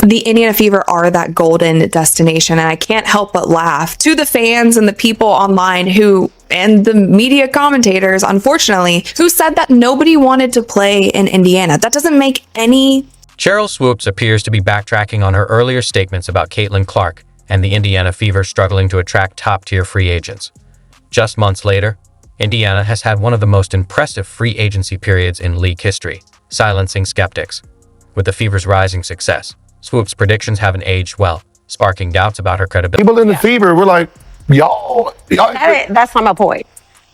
the Indiana Fever are that golden destination, and I can't help but laugh to the fans and the people online and the media commentators, unfortunately, who said that nobody wanted to play in Indiana. That doesn't make any... Sheryl Swoopes appears to be backtracking on her earlier statements about Caitlin Clark and the Indiana Fever struggling to attract top-tier free agents. Just months later, Indiana has had one of the most impressive free agency periods in league history, silencing skeptics. With the Fever's rising success, Swoopes' predictions haven't aged well, sparking doubts about her credibility. People in the Fever were like, y'all. That's not my point.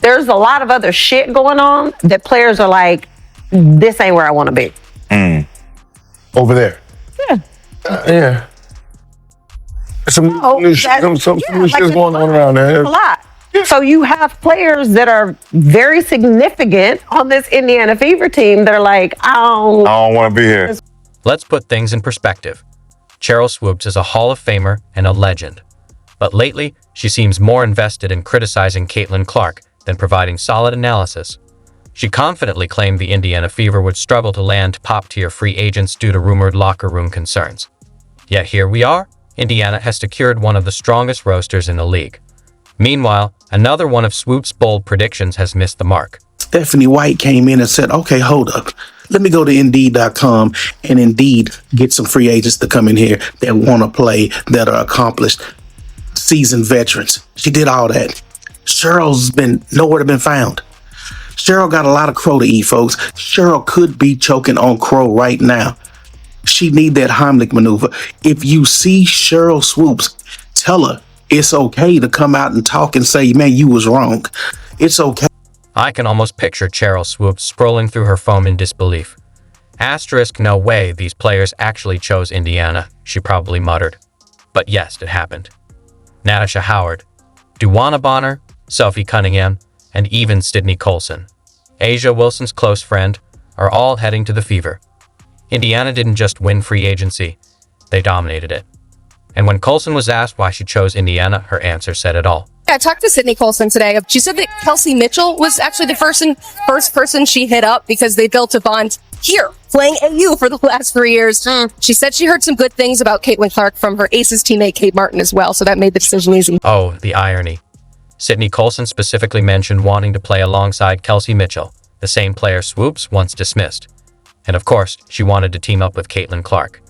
There's a lot of other shit going on that players are like, this ain't where I want to be. Over there. Yeah. Yeah. Some new shit going on around there. A lot. So you have players that are very significant on this Indiana Fever team that are like, I don't want to be here. Let's put things in perspective. Sheryl Swoopes is a Hall of Famer and a legend. But lately, she seems more invested in criticizing Caitlin Clark than providing solid analysis. She confidently claimed the Indiana Fever would struggle to land top-tier free agents due to rumored locker room concerns. Yet here we are, Indiana has secured one of the strongest rosters in the league. Meanwhile, another one of Swoopes' bold predictions has missed the mark. Stephanie White came in and said, okay, hold up. Let me go to Indeed.com and Indeed get some free agents to come in here that want to play, that are accomplished, seasoned veterans. She did all that. Cheryl's been nowhere to be found. Sheryl got a lot of crow to eat, folks. Sheryl could be choking on crow right now. She need that Heimlich maneuver. If you see Sheryl Swoopes, tell her it's okay to come out and talk and say, man, you was wrong. It's okay. I can almost picture Sheryl Swoopes scrolling through her phone in disbelief. Asterisk, no way these players actually chose Indiana, she probably muttered. But yes, it happened. Natasha Howard, Duana Bonner, Sophie Cunningham, and even Sydney Colson, Asia Wilson's close friend, are all heading to the Fever. Indiana didn't just win free agency, they dominated it. And when Colson was asked why she chose Indiana, her answer said it all. I talked to Sydney Colson today. She said that Kelsey Mitchell was actually the first person she hit up because they built a bond here, playing AU for the last 3 years. She said she heard some good things about Caitlin Clark from her Aces teammate Kate Martin as well, so that made the decision easy. Oh, the irony. Sydney Colson specifically mentioned wanting to play alongside Kelsey Mitchell, the same player Swoopes once dismissed. And of course, she wanted to team up with Caitlin Clark.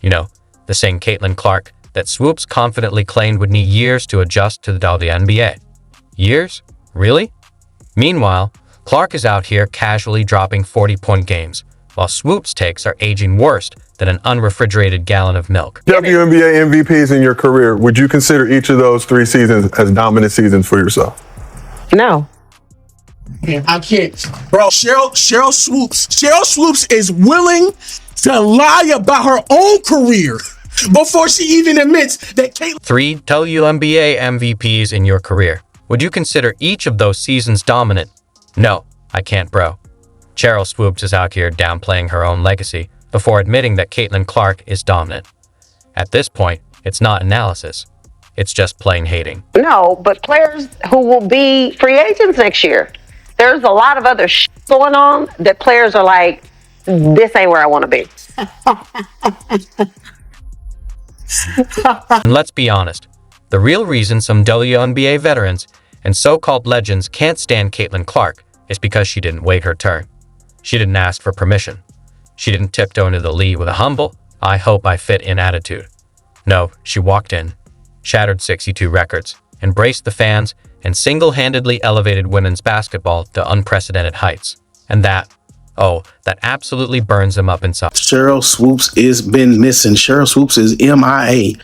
You know, the same Caitlin Clark that Swoopes confidently claimed would need years to adjust to the WNBA. Years? Really? Meanwhile, Clark is out here casually dropping 40-point games, while Swoopes' takes are aging worse than an unrefrigerated gallon of milk. WNBA MVPs in your career, would you consider each of those 3 seasons as dominant seasons for yourself? No. I can't. Bro, Sheryl Swoopes is willing to lie about her own career before she even admits that Caitlin... 3 WNBA MVPs in your career. Would you consider each of those seasons dominant? No, I can't, bro. Sheryl Swoopes is out here downplaying her own legacy before admitting that Caitlin Clark is dominant. At this point, it's not analysis. It's just plain hating. No, but players who will be free agents next year, there's a lot of other shit going on that players are like, this ain't where I want to be. And let's be honest, the real reason some WNBA veterans and so-called legends can't stand Caitlin Clark is because she didn't wait her turn. She didn't ask for permission. She didn't tiptoe into the league with a humble, I hope I fit in attitude. No, she walked in, shattered 62 records, embraced the fans, and single-handedly elevated women's basketball to unprecedented heights. And that absolutely burns them up inside. Sheryl Swoopes is been missing. Sheryl Swoopes is MIA.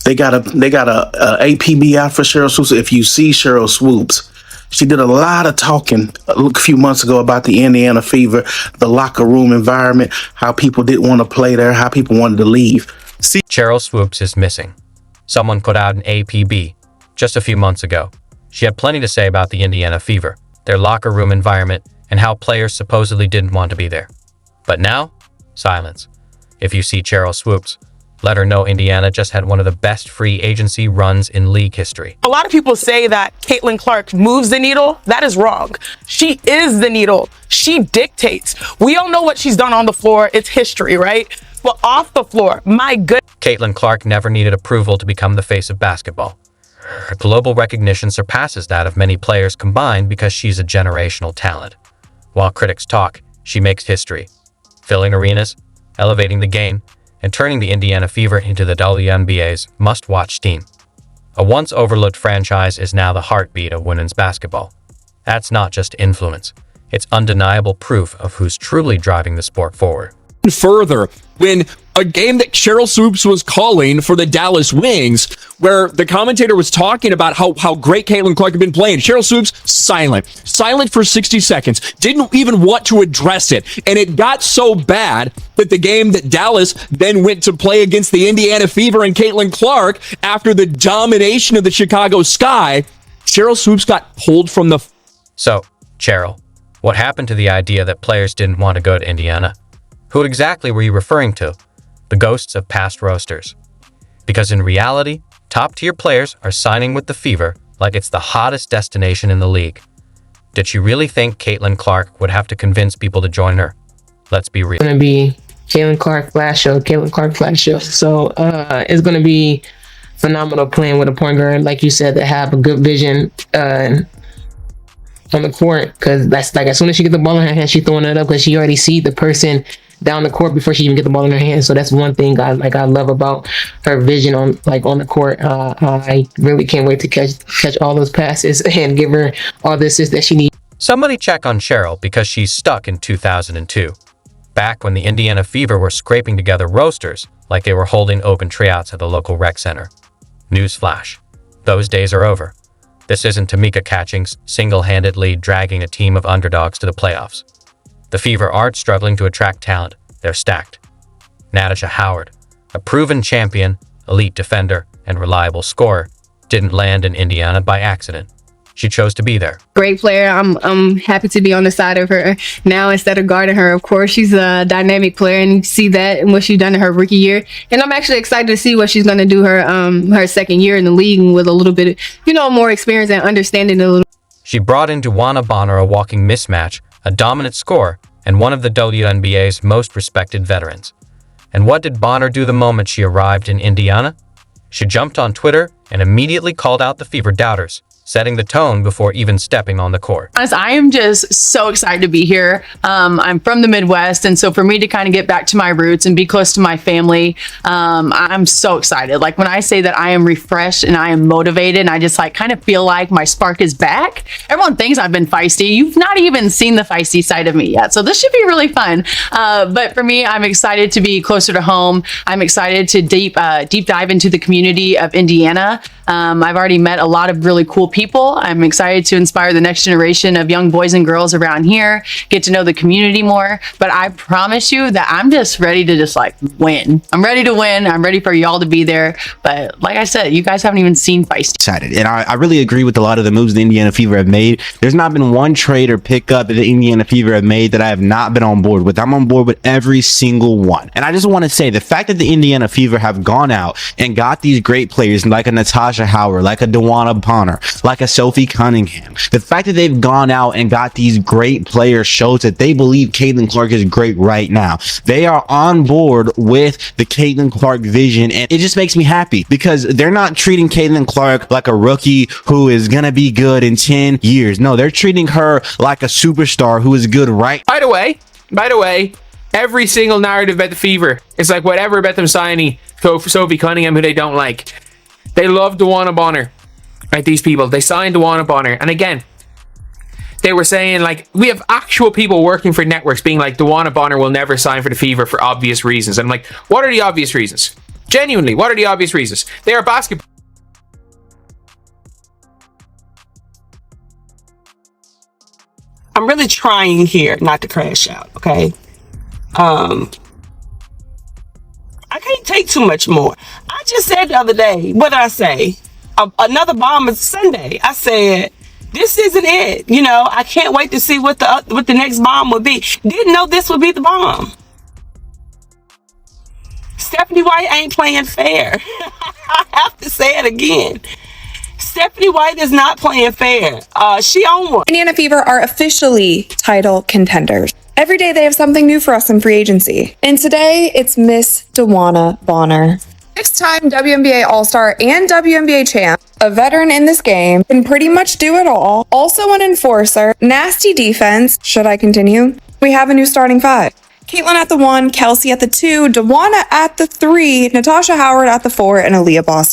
They got a APB out for Sheryl Swoopes. If you see Sheryl Swoopes, she did a lot of talking a few months ago about the Indiana Fever, the locker room environment, how people didn't want to play there, how people wanted to leave. Sheryl Swoopes is missing. Someone put out an APB just a few months ago. She had plenty to say about the Indiana Fever, their locker room environment, and how players supposedly didn't want to be there. But now, silence. If you see Sheryl Swoopes, let her know Indiana just had one of the best free agency runs in league history. A lot of people say that Caitlin Clark moves the needle. That is wrong. She is the needle. She dictates. We all know what she's done on the floor. It's history, right? but off the floor, my good. Caitlin Clark never needed approval to become the face of basketball. Her global recognition surpasses that of many players combined because she's a generational talent. While critics talk, she makes history, filling arenas, elevating the game, and turning the Indiana Fever into the WNBA's must-watch team. A once overlooked franchise is now the heartbeat of women's basketball. That's not just influence. It's undeniable proof of who's truly driving the sport forward. Further, when a game that Sheryl Swoopes was calling for the Dallas Wings, where the commentator was talking about how great Caitlin Clark had been playing, Sheryl Swoopes, silent for 60 seconds, didn't even want to address it. And it got so bad that the game that Dallas then went to play against the Indiana Fever and Caitlin Clark, after the domination of the Chicago Sky, Sheryl Swoopes got pulled from the... So, Sheryl, what happened to the idea that players didn't want to go to Indiana? Who exactly were you referring to? The ghosts of past roasters. Because in reality, top-tier players are signing with the Fever like it's the hottest destination in the league. Did she really think Caitlin Clark would have to convince people to join her? Let's be real. It's going to be Caitlin Clark flash show. So it's going to be phenomenal playing with a point guard, like you said, that have a good vision on the court, because that's like, as soon as she gets the ball in her hand, she's throwing it up because she already see the person down the court before she even get the ball in her hand. So that's one thing I love about her vision on the court. I really can't wait to catch all those passes and give her all the assists that she needs. Somebody check on Sheryl because she's stuck in 2002, back when the Indiana Fever were scraping together roasters like they were holding open tryouts at the local rec center. Newsflash, those days are over. This isn't Tamika Catchings single-handedly dragging a team of underdogs to the playoffs. The Fever aren't struggling to attract talent, they're stacked. Natasha Howard, a proven champion, elite defender, and reliable scorer, didn't land in Indiana by accident. She chose to be there. Great player. I'm happy to be on the side of her now instead of guarding her. Of course, she's a dynamic player, and you see that and what she's done in her rookie year. And I'm actually excited to see what she's going to do her second year in the league with a little bit of, more experience and understanding a little. She brought in DeWanna Bonner, a walking mismatch, a dominant scorer, and one of the WNBA's most respected veterans. And what did Bonner do the moment she arrived in Indiana? She jumped on Twitter and immediately called out the Fever doubters, setting the tone before even stepping on the court. I am just so excited to be here. I'm from the Midwest, and so for me to kind of get back to my roots and be close to my family, I'm so excited. Like when I say that I am refreshed and I am motivated, and I just kind of feel like my spark is back. Everyone thinks I've been feisty. You've not even seen the feisty side of me yet, so this should be really fun. But for me, I'm excited to be closer to home. I'm excited to deep dive into the community of Indiana. I've already met a lot of really cool people. I'm excited to inspire the next generation of young boys and girls around here, get to know the community more. But I promise you that I'm just ready to win. I'm ready to win. I'm ready for y'all to be there. But like I said, you guys haven't even seen feisty. Excited. And I really agree with a lot of the moves the Indiana Fever have made. There's not been one trade or pickup that the Indiana Fever have made that I have not been on board with. I'm on board with every single one. And I just want to say the fact that the Indiana Fever have gone out and got these great players like a Natasha Howard, like a DeWanna Bonner, like a Sophie Cunningham. The fact that they've gone out and got these great players shows that they believe Caitlin Clark is great right now. They are on board with the Caitlin Clark vision, and it just makes me happy because they're not treating Caitlin Clark like a rookie who is going to be good in 10 years. No, they're treating her like a superstar who is good right. By the way, every single narrative about the Fever, it's like whatever about them signing Sophie Cunningham, who they don't like. They love DeWanna Bonner. Right, these people, they signed DeWanna Bonner. And again, they were saying we have actual people working for networks being like, DeWanna Bonner will never sign for the Fever for obvious reasons. And I'm like, what are the obvious reasons? Genuinely, what are the obvious reasons? They are basketball. I'm really trying here not to crash out, okay? I can't take too much more. I just said the other day, what did I say? Another bomb is Sunday. I said, this isn't it. I can't wait to see what the next bomb would be. Didn't know this would be the bomb. Stephanie White ain't playing fair. I have to say it again. Stephanie White is not playing fair. She on one. Indiana Fever are officially title contenders. Every day they have something new for us in free agency. And today it's Miss DeWanna Bonner. 6-time WNBA All-Star and WNBA champ, a veteran in this game, can pretty much do it all. Also an enforcer, nasty defense. Should I continue? We have a new starting five. Caitlin at the 1, Kelsey at the 2, DeWanna at the 3, Natasha Howard at the 4, and Aaliyah Boston